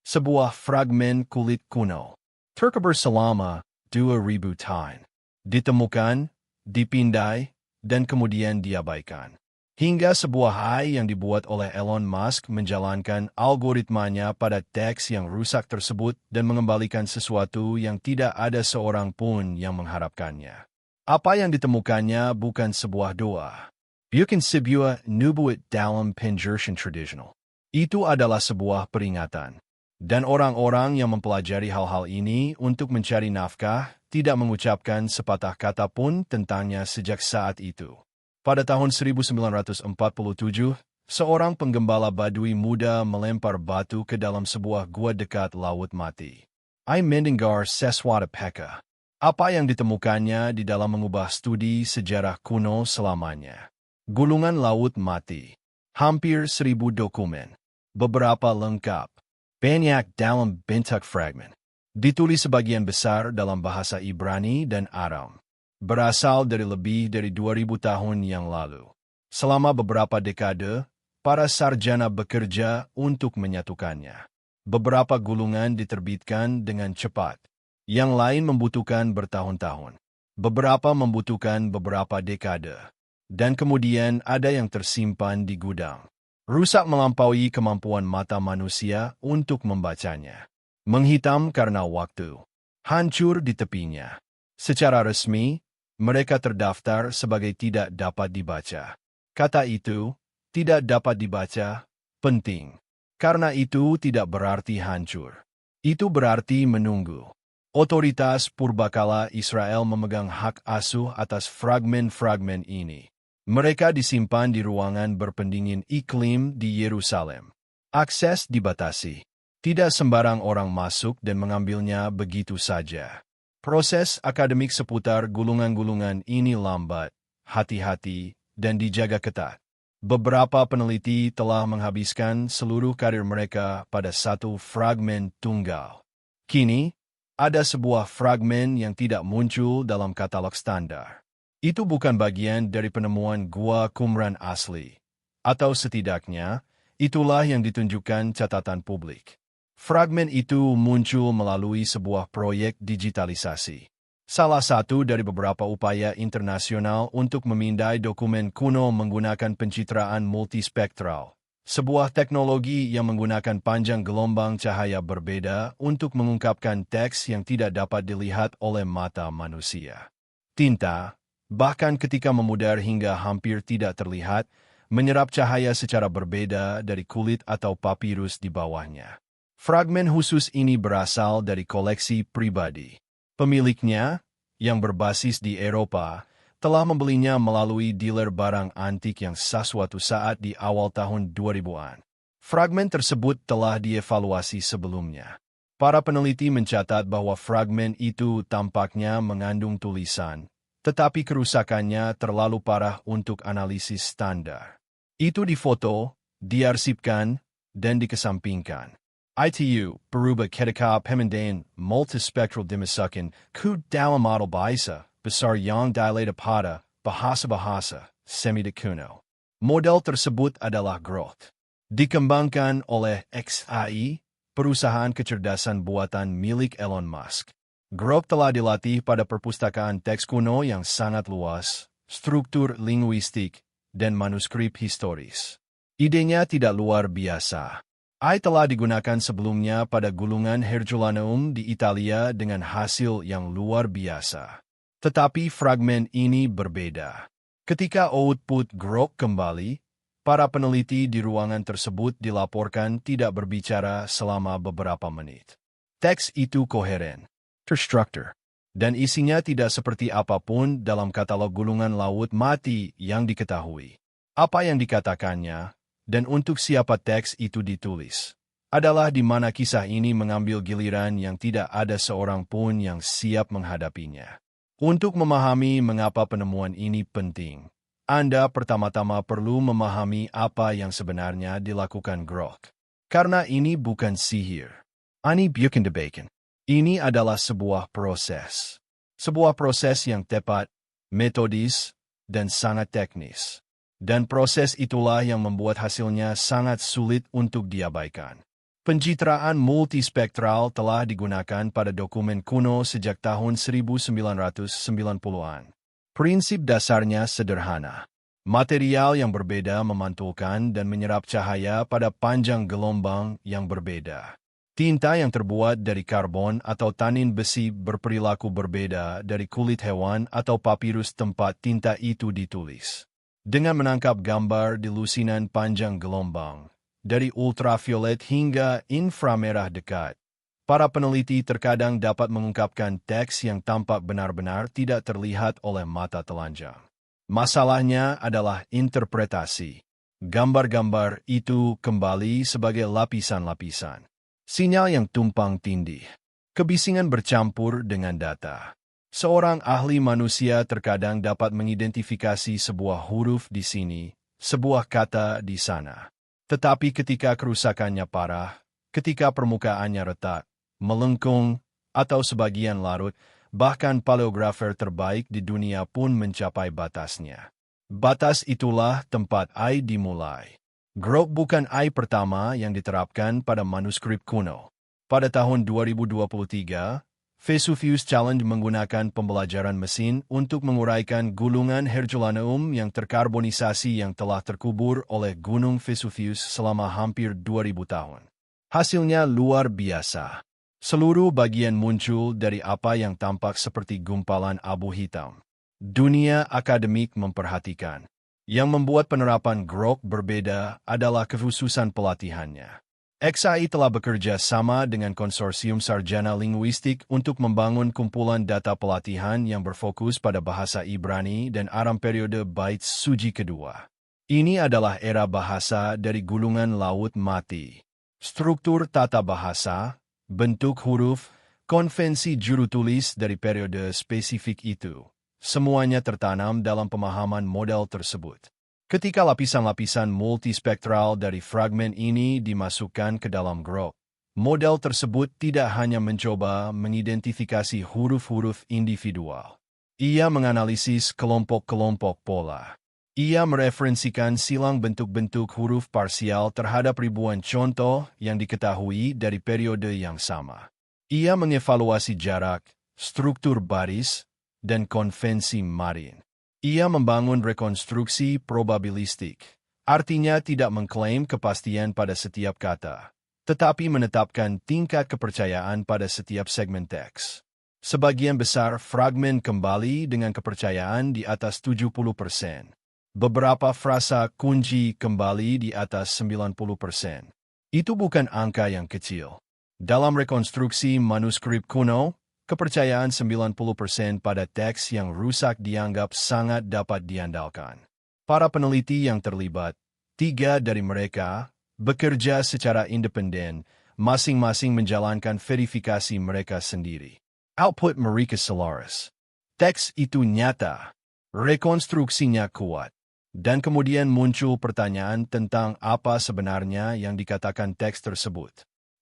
Sebuah fragmen kulit kuno. Terkubur selama 2000 tahun. Ditemukan, dipindai, dan kemudian diabaikan. Hingga sebuah AI yang dibuat oleh Elon Musk menjalankan algoritmanya pada teks yang rusak tersebut dan mengembalikan sesuatu yang tidak ada seorang pun yang mengharapkannya. Apa yang ditemukannya bukan sebuah doa. Bukan sebuah nubuat dalam penjelasan tradisional. Itu adalah sebuah peringatan. Dan orang-orang yang mempelajari hal-hal ini untuk mencari nafkah tidak mengucapkan sepatah kata pun tentangnya sejak saat itu. Pada tahun 1947, seorang penggembala Badui muda melempar batu ke dalam sebuah gua dekat Laut Mati. Ia mendengar sesuatu peka. Apa yang ditemukannya di dalam mengubah studi sejarah kuno selamanya. Gulungan Laut Mati. Hampir 1000 dokumen. Beberapa lengkap. Banyak dalam bentuk fragmen. Ditulis sebagian besar dalam bahasa Ibrani dan Aram. Berasal dari lebih dari 2000 tahun yang lalu. Selama beberapa dekade, para sarjana bekerja untuk menyatukannya. Beberapa gulungan diterbitkan dengan cepat. Yang lain membutuhkan bertahun-tahun. Beberapa membutuhkan beberapa dekade. Dan kemudian ada yang tersimpan di gudang. Rusak melampaui kemampuan mata manusia untuk membacanya. Menghitam karena waktu. Hancur di tepinya. Secara resmi, mereka terdaftar sebagai tidak dapat dibaca. Kata itu, tidak dapat dibaca, penting. Karena itu tidak berarti hancur. Itu berarti menunggu. Otoritas purbakala Israel memegang hak asuh atas fragmen-fragmen ini. Mereka disimpan di ruangan berpendingin iklim di Yerusalem. Akses dibatasi. Tidak sembarang orang masuk dan mengambilnya begitu saja. Proses akademik seputar gulungan-gulungan ini lambat, hati-hati, dan dijaga ketat. Beberapa peneliti telah menghabiskan seluruh karir mereka pada satu fragmen tunggal. Kini, ada sebuah fragmen yang tidak muncul dalam katalog standar. Itu bukan bagian dari penemuan Gua Qumran asli. Atau setidaknya, itulah yang ditunjukkan catatan publik. Fragmen itu muncul melalui sebuah proyek digitalisasi. Salah satu dari beberapa upaya internasional untuk memindai dokumen kuno menggunakan pencitraan multispektral. Sebuah teknologi yang menggunakan panjang gelombang cahaya berbeda untuk mengungkapkan teks yang tidak dapat dilihat oleh mata manusia. Tinta, bahkan ketika memudar hingga hampir tidak terlihat, menyerap cahaya secara berbeda dari kulit atau papirus di bawahnya. Fragmen khusus ini berasal dari koleksi pribadi. Pemiliknya, yang berbasis di Eropa, telah membelinya melalui dealer barang antik yang sah suatu saat di awal tahun 2000-an. Fragmen tersebut telah dievaluasi sebelumnya. Para peneliti mencatat bahwa fragmen itu tampaknya mengandung tulisan, tetapi kerusakannya terlalu parah untuk analisis standar. Itu difoto, diarsipkan, dan dikesampingkan. ITU, berubah ketika pemindahan multispektral dimasukan ke dalam model bahasa besar yang dilata pada bahasa-bahasa Semitic kuno. Model tersebut adalah Grok. Dikembangkan oleh XAI, perusahaan kecerdasan buatan milik Elon Musk. Grok telah dilatih pada perpustakaan teks kuno yang sangat luas, struktur linguistik, dan manuskrip historis. Idenya tidak luar biasa. AI telah digunakan sebelumnya pada gulungan Herculaneum di Italia dengan hasil yang luar biasa. Tetapi fragmen ini berbeda. Ketika output Grok kembali, para peneliti di ruangan tersebut dilaporkan tidak berbicara selama beberapa menit. Teks itu koheren, terstruktur, dan isinya tidak seperti apapun dalam katalog gulungan Laut Mati yang diketahui. Apa yang dikatakannya, dan untuk siapa teks itu ditulis, adalah di mana kisah ini mengambil giliran yang tidak ada seorang pun yang siap menghadapinya. Untuk memahami mengapa penemuan ini penting, Anda pertama-tama perlu memahami apa yang sebenarnya dilakukan Grok. Karena ini bukan sihir. Ini bukan debakan. Ini adalah sebuah proses. Sebuah proses yang tepat, metodis, dan sangat teknis. Dan proses itulah yang membuat hasilnya sangat sulit untuk diabaikan. Pencitraan multispektral telah digunakan pada dokumen kuno sejak tahun 1990-an. Prinsip dasarnya sederhana. Material yang berbeda memantulkan dan menyerap cahaya pada panjang gelombang yang berbeda. Tinta yang terbuat dari karbon atau tanin besi berperilaku berbeda dari kulit hewan atau papirus tempat tinta itu ditulis. Dengan menangkap gambar di lusinan panjang gelombang, dari ultraviolet hingga inframerah dekat, para peneliti terkadang dapat mengungkapkan teks yang tampak benar-benar tidak terlihat oleh mata telanjang. Masalahnya adalah interpretasi. Gambar-gambar itu kembali sebagai lapisan-lapisan. Sinyal yang tumpang tindih. Kebisingan bercampur dengan data. Seorang ahli manusia terkadang dapat mengidentifikasi sebuah huruf di sini, sebuah kata di sana. Tetapi ketika kerusakannya parah, ketika permukaannya retak, melengkung, atau sebagian larut, bahkan paleografer terbaik di dunia pun mencapai batasnya. Batas itulah tempat AI dimulai. Grok bukan AI pertama yang diterapkan pada manuskrip kuno. Pada tahun 2023, Vesuvius Challenge menggunakan pembelajaran mesin untuk menguraikan gulungan Herculaneum yang terkarbonisasi yang telah terkubur oleh Gunung Vesuvius selama hampir 2000 tahun. Hasilnya luar biasa. Seluruh bagian muncul dari apa yang tampak seperti gumpalan abu hitam. Dunia akademik memperhatikan. Yang membuat penerapan Grok berbeda adalah kekhususan pelatihannya. XAI telah bekerja sama dengan Konsorsium Sarjana Linguistik untuk membangun kumpulan data pelatihan yang berfokus pada bahasa Ibrani dan Aram periode Bait Suci kedua. Ini adalah era bahasa dari gulungan laut mati. Struktur tata bahasa, bentuk huruf, konvensi jurutulis dari periode spesifik itu, semuanya tertanam dalam pemahaman model tersebut. Ketika lapisan-lapisan multispektral dari fragmen ini dimasukkan ke dalam Grok, model tersebut tidak hanya mencoba mengidentifikasi huruf-huruf individual. Ia menganalisis kelompok-kelompok pola. Ia mereferensikan silang bentuk-bentuk huruf parsial terhadap ribuan contoh yang diketahui dari periode yang sama. Ia mengevaluasi jarak, struktur baris, dan konvensi marin. Ia membangun rekonstruksi probabilistik, artinya tidak mengklaim kepastian pada setiap kata, tetapi menetapkan tingkat kepercayaan pada setiap segmen teks. Sebagian besar fragmen kembali dengan kepercayaan di atas 70%. Beberapa frasa kunci kembali di atas 90%. Itu bukan angka yang kecil. Dalam rekonstruksi manuskrip kuno, kepercayaan 90% pada teks yang rusak dianggap sangat dapat diandalkan. Para peneliti yang terlibat, 3 dari mereka, bekerja secara independen, masing-masing menjalankan verifikasi mereka sendiri. Output mereka selaras. Teks itu nyata, rekonstruksinya kuat, dan kemudian muncul pertanyaan tentang apa sebenarnya yang dikatakan teks tersebut.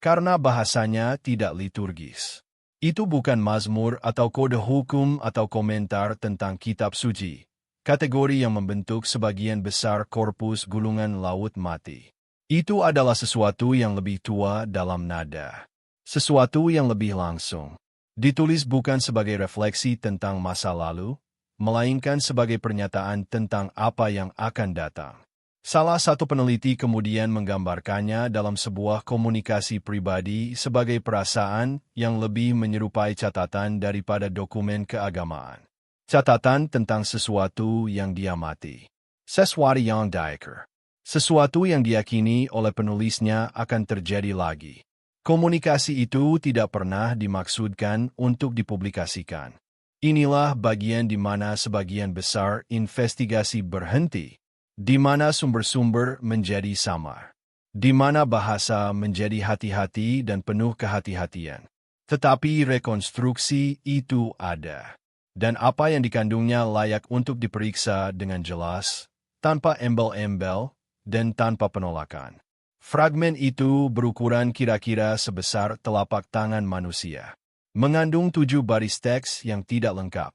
Karena bahasanya tidak liturgis. Itu bukan mazmur atau kode hukum atau komentar tentang kitab suci, kategori yang membentuk sebagian besar korpus gulungan laut mati. Itu adalah sesuatu yang lebih tua dalam nada. Sesuatu yang lebih langsung. Ditulis bukan sebagai refleksi tentang masa lalu, melainkan sebagai pernyataan tentang apa yang akan datang. Salah satu peneliti kemudian menggambarkannya dalam sebuah komunikasi pribadi sebagai perasaan yang lebih menyerupai catatan daripada dokumen keagamaan. Catatan tentang sesuatu yang diamati. Sesuatu yang diaker. Sesuatu yang diyakini oleh penulisnya akan terjadi lagi. Komunikasi itu tidak pernah dimaksudkan untuk dipublikasikan. Inilah bagian di mana sebagian besar investigasi berhenti. Di mana sumber-sumber menjadi samar. Di mana bahasa menjadi hati-hati dan penuh kehati-hatian. Tetapi rekonstruksi itu ada. Dan apa yang dikandungnya layak untuk diperiksa dengan jelas, tanpa embel-embel, dan tanpa penolakan. Fragmen itu berukuran kira-kira sebesar telapak tangan manusia. Mengandung 7 baris teks yang tidak lengkap.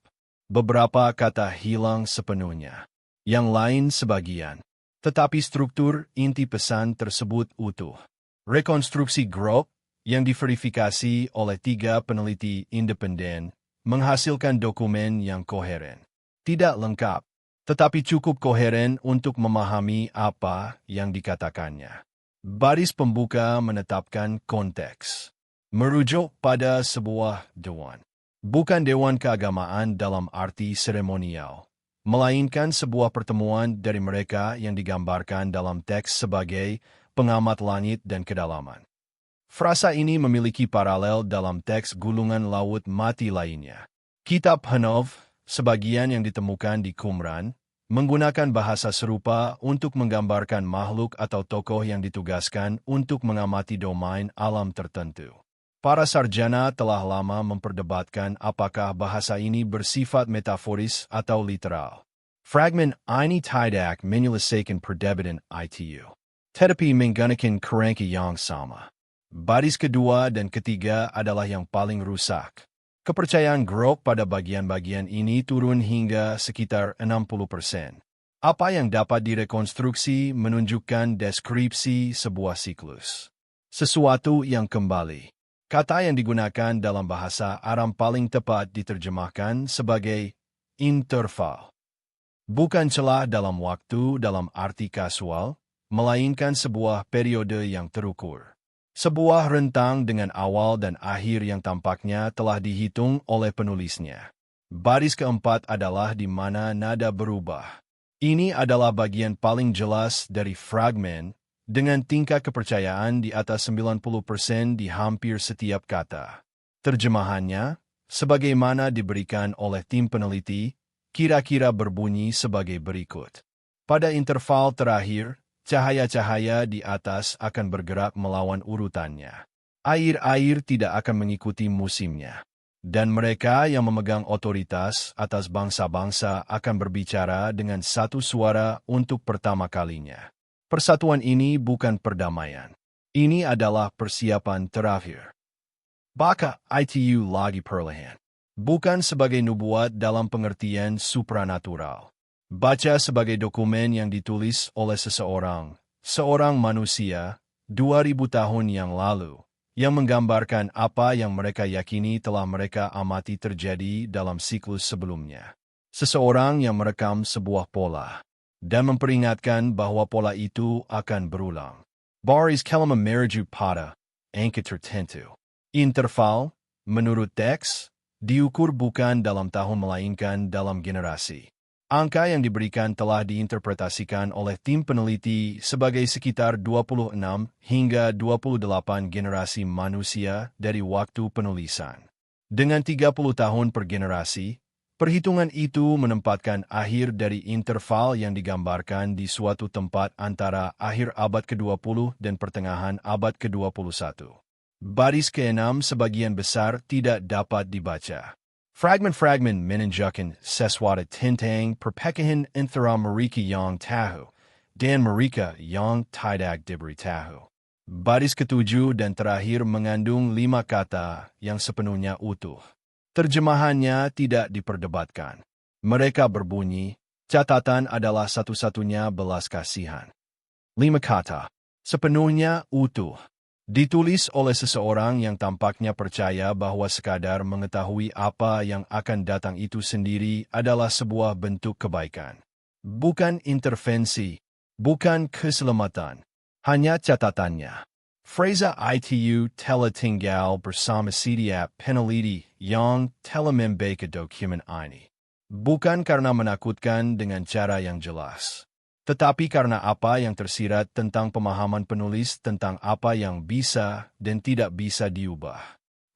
Beberapa kata hilang sepenuhnya. Yang lain sebagian. Tetapi struktur inti pesan tersebut utuh. Rekonstruksi grup yang diverifikasi oleh 3 peneliti independen menghasilkan dokumen yang koheren. Tidak lengkap, tetapi cukup koheren untuk memahami apa yang dikatakannya. Baris pembuka menetapkan konteks. Merujuk pada sebuah dewan. Bukan dewan keagamaan dalam arti seremonial, melainkan sebuah pertemuan dari mereka yang digambarkan dalam teks sebagai pengamat langit dan kedalaman. Frasa ini memiliki paralel dalam teks Gulungan Laut Mati lainnya. Kitab Hanov, sebagian yang ditemukan di Qumran, menggunakan bahasa serupa untuk menggambarkan makhluk atau tokoh yang ditugaskan untuk mengamati domain alam tertentu. Para sarjana telah lama memperdebatkan apakah bahasa ini bersifat metaforis atau literal. Fragment ini tidak menyelesaikan perdebatan itu. Tetapi menggunakan kerangka yang sama. Baris kedua dan ketiga adalah yang paling rusak. Kepercayaan grup pada bagian-bagian ini turun hingga sekitar 60%. Apa yang dapat direkonstruksi menunjukkan deskripsi sebuah siklus. Sesuatu yang kembali. Kata yang digunakan dalam bahasa Aram paling tepat diterjemahkan sebagai interval. Bukan celah dalam waktu dalam arti kasual, melainkan sebuah periode yang terukur. Sebuah rentang dengan awal dan akhir yang tampaknya telah dihitung oleh penulisnya. Baris keempat adalah di mana nada berubah. Ini adalah bagian paling jelas dari fragmen, dengan tingkat kepercayaan di atas 90% di hampir setiap kata. Terjemahannya, sebagaimana diberikan oleh tim peneliti, kira-kira berbunyi sebagai berikut. Pada interval terakhir, cahaya-cahaya di atas akan bergerak melawan urutannya. Air-air tidak akan mengikuti musimnya. Dan mereka yang memegang otoritas atas bangsa-bangsa akan berbicara dengan satu suara untuk pertama kalinya. Persatuan ini bukan perdamaian. Ini adalah persiapan terakhir. Baka itu lagi perlahan. Bukan sebagai nubuat dalam pengertian supranatural. Baca sebagai dokumen yang ditulis oleh seorang manusia, 2000 tahun yang lalu, yang menggambarkan apa yang mereka yakini telah mereka amati terjadi dalam siklus sebelumnya. Seseorang yang merekam sebuah pola dan memperingatkan bahwa pola itu akan berulang. Baris kelima merujuk pada angka tertentu. Interval, menurut teks, diukur bukan dalam tahun melainkan dalam generasi. Angka yang diberikan telah diinterpretasikan oleh tim peneliti sebagai sekitar 26 hingga 28 generasi manusia dari waktu penulisan. Dengan 30 tahun per generasi, perhitungan itu menempatkan akhir dari interval yang digambarkan di suatu tempat antara akhir abad ke-20 dan pertengahan abad ke-21. Baris ke-6 sebagian besar tidak dapat dibaca. Fragment-fragment menunjukkan sesuatu tentang perpecahan antara mereka yang tahu dan mereka yang tidak diberitahu. Baris ke-7 dan terakhir mengandung 5 kata yang sepenuhnya utuh. Terjemahannya tidak diperdebatkan. Mereka berbunyi, catatan adalah satu-satunya belas kasihan. 5 kata, sepenuhnya utuh. Ditulis oleh seseorang yang tampaknya percaya bahwa sekadar mengetahui apa yang akan datang itu sendiri adalah sebuah bentuk kebaikan. Bukan intervensi, bukan keselamatan, hanya catatannya. Frasa itu telah tinggal bersama setiap peneliti yang telah membaca dokumen ini. Bukan karena menakutkan dengan cara yang jelas, tetapi karena apa yang tersirat tentang pemahaman penulis tentang apa yang bisa dan tidak bisa diubah.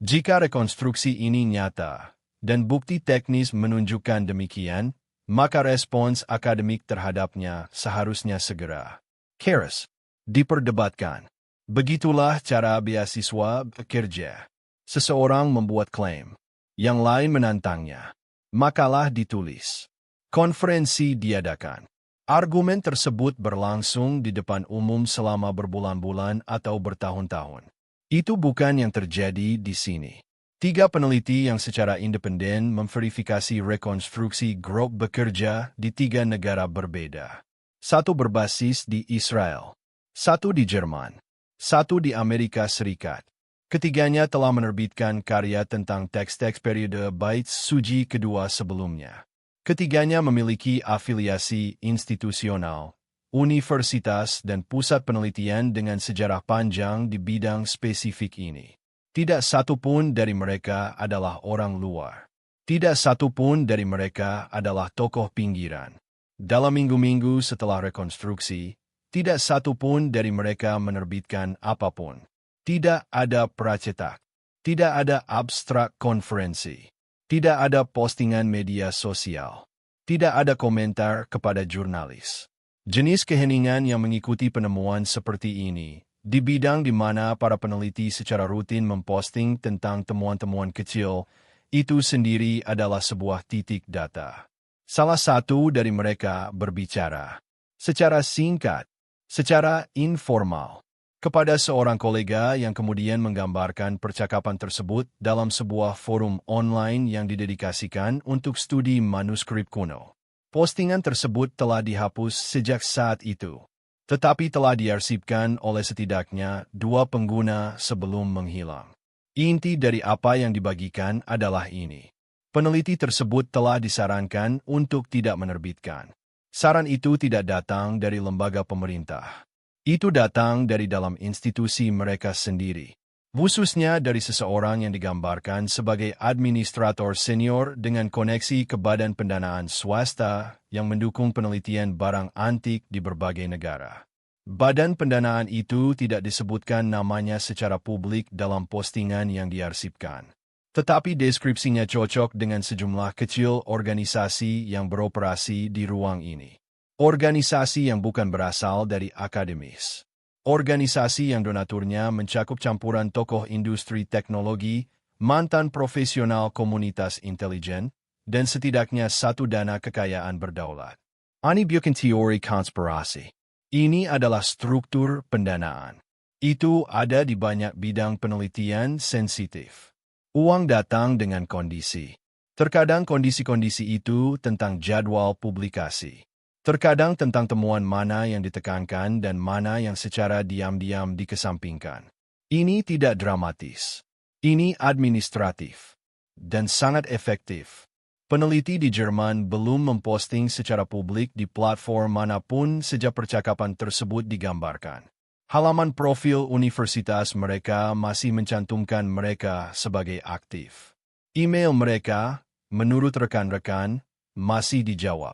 Jika rekonstruksi ini nyata, dan bukti teknis menunjukkan demikian, maka respons akademik terhadapnya seharusnya segera. Keras, diperdebatkan. Begitulah cara beasiswa bekerja. Seseorang membuat klaim, yang lain menantangnya. Makalah ditulis. Konferensi diadakan. Argumen tersebut berlangsung di depan umum selama berbulan-bulan atau bertahun-tahun. Itu bukan yang terjadi di sini. 3 peneliti yang secara independen memverifikasi rekonstruksi grup bekerja di 3 negara berbeda. 1 berbasis di Israel, 1 di Jerman, satu di Amerika Serikat. Ketiganya telah menerbitkan karya tentang teks-teks periode Bait Suci kedua sebelumnya. Ketiganya memiliki afiliasi institusional, universitas dan pusat penelitian dengan sejarah panjang di bidang spesifik ini. Tidak satu pun dari mereka adalah orang luar. Tidak satu pun dari mereka adalah tokoh pinggiran. Dalam minggu-minggu setelah rekonstruksi, tidak satu pun dari mereka menerbitkan apapun. Tidak ada pracetak. Tidak ada abstrak konferensi. Tidak ada postingan media sosial. Tidak ada komentar kepada jurnalis. Jenis keheningan yang mengikuti penemuan seperti ini, di bidang di mana para peneliti secara rutin memposting tentang temuan-temuan kecil, itu sendiri adalah sebuah titik data. Salah satu dari mereka berbicara secara singkat, secara informal, kepada seorang kolega yang kemudian menggambarkan percakapan tersebut dalam sebuah forum online yang didedikasikan untuk studi manuskrip kuno. Postingan tersebut telah dihapus sejak saat itu, tetapi telah diarsipkan oleh setidaknya 2 pengguna sebelum menghilang. Inti dari apa yang dibagikan adalah ini. Peneliti tersebut telah disarankan untuk tidak menerbitkan. Saran itu tidak datang dari lembaga pemerintah. Itu datang dari dalam institusi mereka sendiri. Khususnya dari seseorang yang digambarkan sebagai administrator senior dengan koneksi ke badan pendanaan swasta yang mendukung penelitian barang antik di berbagai negara. Badan pendanaan itu tidak disebutkan namanya secara publik dalam postingan yang diarsipkan. Tetapi deskripsinya cocok dengan sejumlah kecil organisasi yang beroperasi di ruang ini. Organisasi yang bukan berasal dari akademis. Organisasi yang donaturnya mencakup campuran tokoh industri teknologi, mantan profesional komunitas intelijen, dan setidaknya satu dana kekayaan berdaulat. Ini bukan teori konspirasi. Ini adalah struktur pendanaan. Itu ada di banyak bidang penelitian sensitif. Uang datang dengan kondisi. Terkadang kondisi-kondisi itu tentang jadwal publikasi. Terkadang tentang temuan mana yang ditekankan dan mana yang secara diam-diam dikesampingkan. Ini tidak dramatis. Ini administratif. Dan sangat efektif. Peneliti di Jerman belum memposting secara publik di platform manapun sejak percakapan tersebut digambarkan. Halaman profil universitas mereka masih mencantumkan mereka sebagai aktif. Email mereka, menurut rekan-rekan, masih dijawab.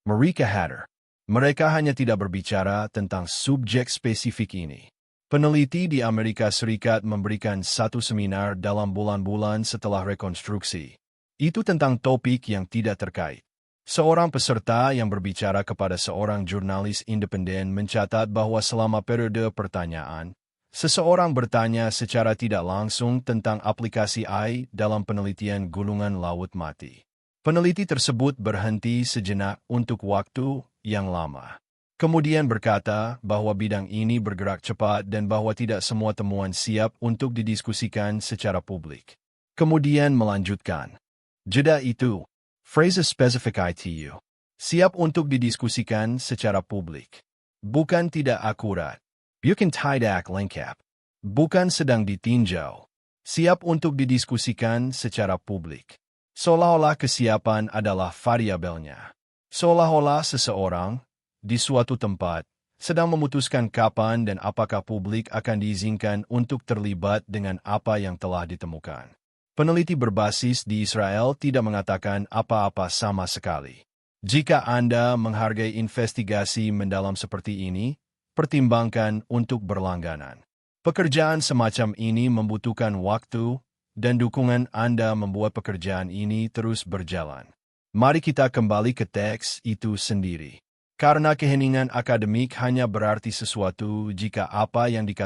Marika Hatter. Mereka hanya tidak berbicara tentang subjek spesifik ini. Peneliti di Amerika Serikat memberikan satu seminar dalam bulan-bulan setelah rekonstruksi. Itu tentang topik yang tidak terkait. Seorang peserta yang berbicara kepada seorang jurnalis independen mencatat bahwa selama periode pertanyaan, seseorang bertanya secara tidak langsung tentang aplikasi AI dalam penelitian gulungan laut mati. Peneliti tersebut berhenti sejenak untuk waktu yang lama. Kemudian berkata bahwa bidang ini bergerak cepat dan bahwa tidak semua temuan siap untuk didiskusikan secara publik. Kemudian melanjutkan. Jeda itu, frase spesifik ITU, siap untuk didiskusikan secara publik. Bukan tidak akurat. Bukan tidak lengkap. Bukan sedang ditinjau. Siap untuk didiskusikan secara publik. Seolah-olah kesiapan adalah variabelnya. Seolah-olah seseorang, di suatu tempat, sedang memutuskan kapan dan apakah publik akan diizinkan untuk terlibat dengan apa yang telah ditemukan. Peneliti berbasis di Israel tidak mengatakan apa-apa sama sekali. Jika Anda menghargai investigasi mendalam seperti ini, pertimbangkan untuk berlangganan. Pekerjaan semacam ini membutuhkan waktu, dan dukungan Anda membuat pekerjaan ini terus berjalan. Mari kita kembali ke teks itu sendiri. Karena keheningan akademik hanya berarti sesuatu jika apa yang dikatakan